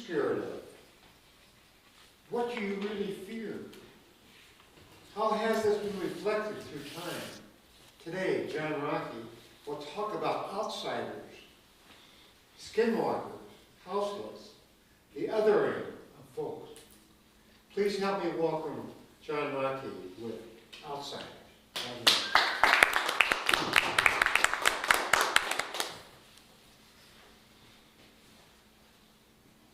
scared of? What do you really fear? How has this been reflected through time? Today, JohnR will talk about outsiders, skinwalkers, houseless, the othering of folks. Please help me welcome JohnR with outsiders.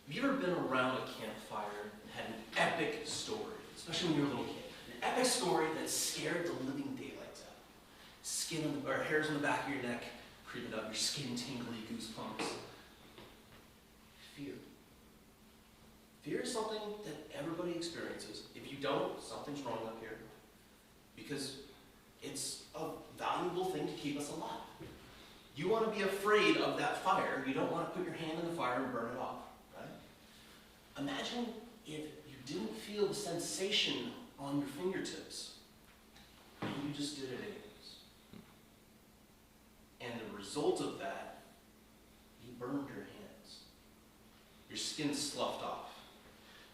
Have you ever been around a campfire and had an epic story, especially when you were a little kid? An epic story that scared the living daylights out. Skin or hairs on the back of your neck creeping up, your skin tingly, goosebumps. Fear. Fear is something that everybody experiences. If you don't, something's wrong up here. Because it's a valuable thing to keep us alive. You want to be afraid of that fire. You don't want to put your hand in the fire and burn it off. Imagine if you didn't feel the sensation on your fingertips, and you just did it anyways. And the result of that, you burned your hands. Your skin sloughed off.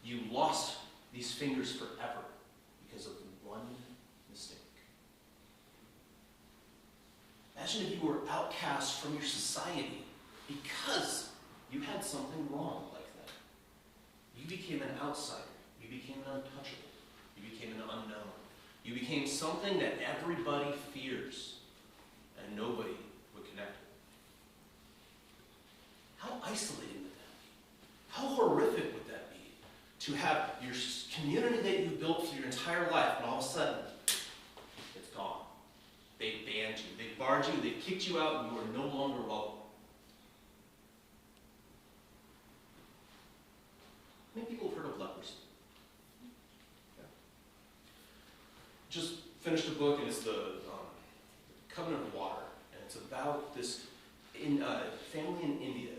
You lost these fingers forever because of one mistake. Imagine if you were outcast from your society because you had something wrong. You became an outsider. You became an untouchable. You became an unknown. You became something that everybody fears and nobody would connect with. How isolating would that be? How horrific would that be? To have your community that you built for your entire life and all of a sudden, it's gone. They banned you. They barred you. They kicked you out and you are no longer welcome. How many people have heard of leprosy? Yeah. Just finished a book, and it's the Covenant of Water, and it's about this family in India.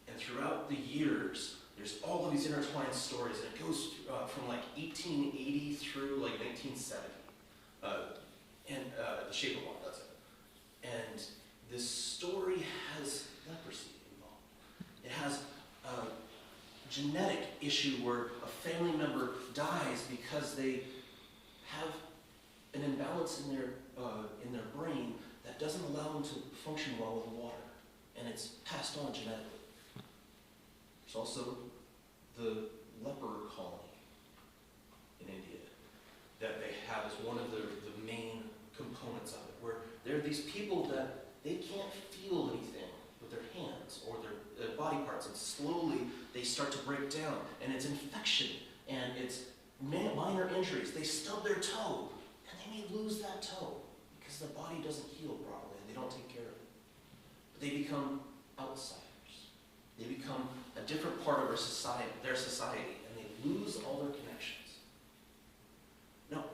And throughout the years, there's all of these intertwined stories, and it goes from like 1880 through like 1970. And The Shape of Water, that's it. And this story has leprosy involved. It has genetic issue where a family member dies because they have an imbalance in their brain that doesn't allow them to function well with water, and it's passed on genetically. There's also the leper colony in India that they have as one of the main components of it, where there are these people that they can't feel anything with their hands or their body parts, and slowly they start to break down, and it's infection, and it's minor injuries. They stub their toe, and they may lose that toe because their body doesn't heal properly, and they don't take care of it. But they become outsiders. They become a different part of their society, and they lose all their connections. Now,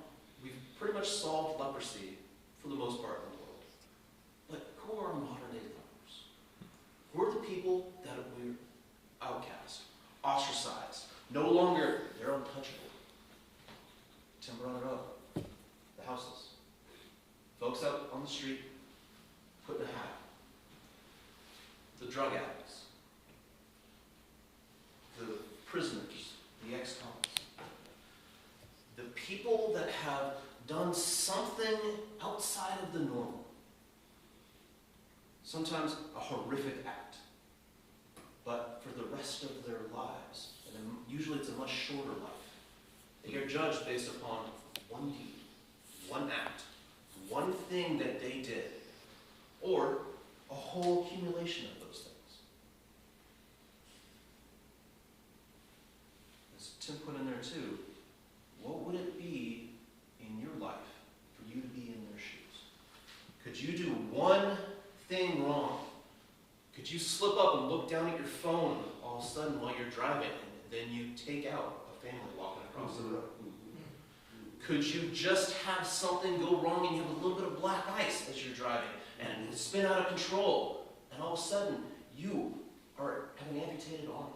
we've pretty much solved leprosy for the most part in the world. But who are modern-day lepers? Who are the people that we're outcast, ostracized, no longer, they're untouchable? Timber on the road, the houseless, folks out on the street, put in a hat, the drug addicts, the prisoners, the ex-cons, the people that have done something outside of the normal, sometimes a horrific act, but for the rest of their lives, and then usually it's a much shorter life, they are judged based upon one deed, one act, one thing that they did, or a whole accumulation of those things. As Tim put in there too, what would it be in your life for you to be in their shoes? Could you do one thing wrong? Could you slip up and look down at your phone all of a sudden while you're driving, and then you take out a family walking across the road? Could you just have something go wrong and you have a little bit of black ice as you're driving and spin out of control, and all of a sudden you have an amputated arm?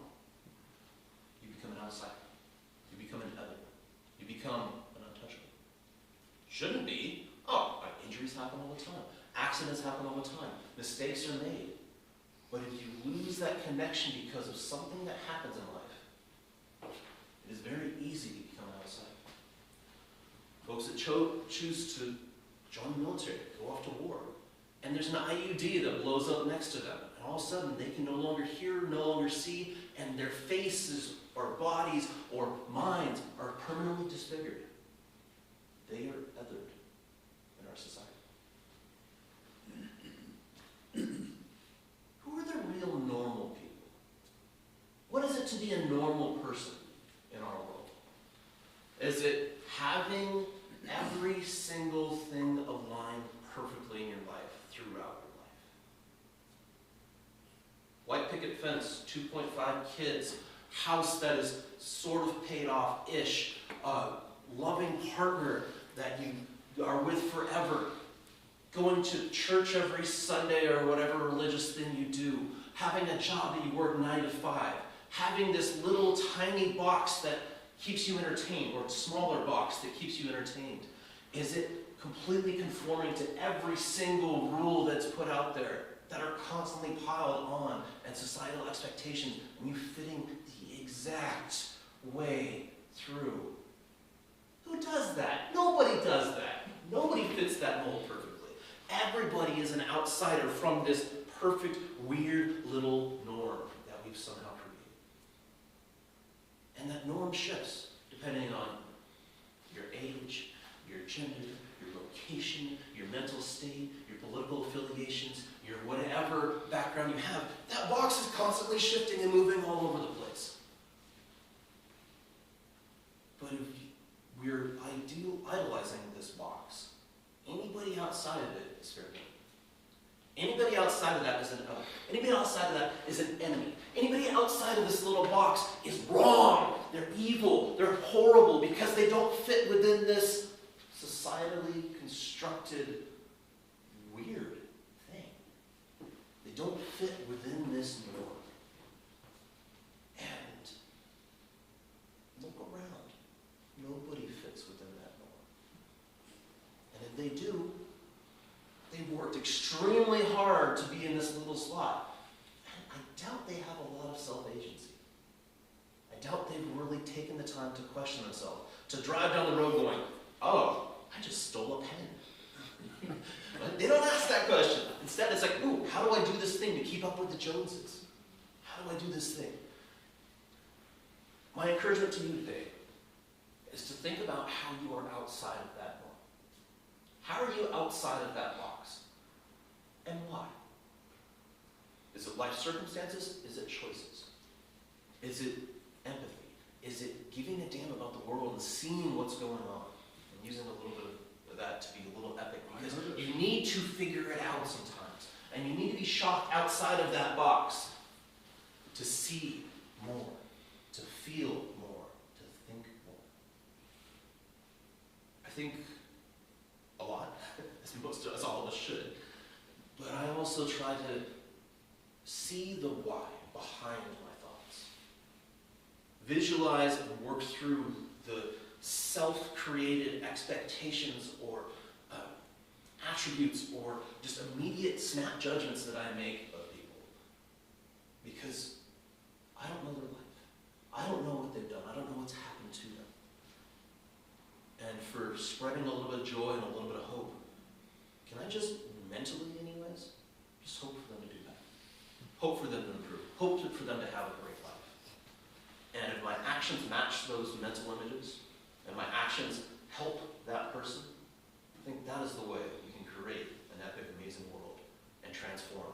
You become an outsider. You become an other. You become an untouchable. Shouldn't be. Oh, injuries happen all the time. Accidents happen all the time. Mistakes are made. But if you lose that connection because of something that happens in life, it is very easy to become outside. Folks that choose to join the military, go off to war, and there's an IUD that blows up next to them, and all of a sudden they can no longer hear, no longer see, and their faces or bodies or minds are permanently disfigured. They are othered in our society. Who are the real normal people? What is it to be a normal person in our world? Is it having every single thing align perfectly in your life throughout your life? White picket fence, 2.5 kids, house that is sort of paid off-ish, loving partner that you are with forever, going to church every Sunday or whatever religious thing you do, having a job that you work 9 to 5, having this little tiny box that keeps you entertained, or smaller box that keeps you entertained. Is it completely conforming to every single rule that's put out there that are constantly piled on and societal expectations, and you fitting the exact way through? Who does that? Nobody does that. Nobody fits that mold perfectly. Everybody is an outsider from this perfect, weird little norm that we've somehow created. And that norm shifts depending on your age, your gender, your location, your mental state, your political affiliations, your whatever background you have. That box is constantly shifting and moving all over the place. But if we're idolizing this box, anybody outside of it is fair game. Anybody outside of that is an other. Anybody outside of that is an enemy. Anybody outside of this little box is wrong. They're evil. They're horrible because they don't fit within this societally constructed weird thing. They don't fit within this norm. And look around. Nobody fits within that norm. And if they do, they've worked extremely hard to be in this little slot. And I doubt they have a lot of self-agency. I doubt they've really taken the time to question themselves, to drive down the road going, oh, I just stole a pen. They don't ask that question. Instead, it's like, ooh, how do I do this thing to keep up with the Joneses? How do I do this thing? My encouragement to you today is to think about how you are outside of that norm. How are you outside of that box? And why? Is it life circumstances? Is it choices? Is it empathy? Is it giving a damn about the world and seeing what's going on? And using a little bit of that to be a little epic. Because you need to figure it out sometimes. And you need to be shocked outside of that box to see more, to feel more, to think more. I think a lot, as most of us, all of us should. But I also try to see the why behind my thoughts. Visualize and work through the self-created expectations or attributes or just immediate snap judgments that I make of people. Because I don't know their life. I don't know what they've done. I don't know what's happened to them. And for spreading a little bit of joy and a little bit of hope, can I just mentally anyways, just hope for them to do that. Hope for them to improve. Hope for them to have a great life. And if my actions match those mental images, and my actions help that person, I think that is the way we can create an epic, amazing world and transform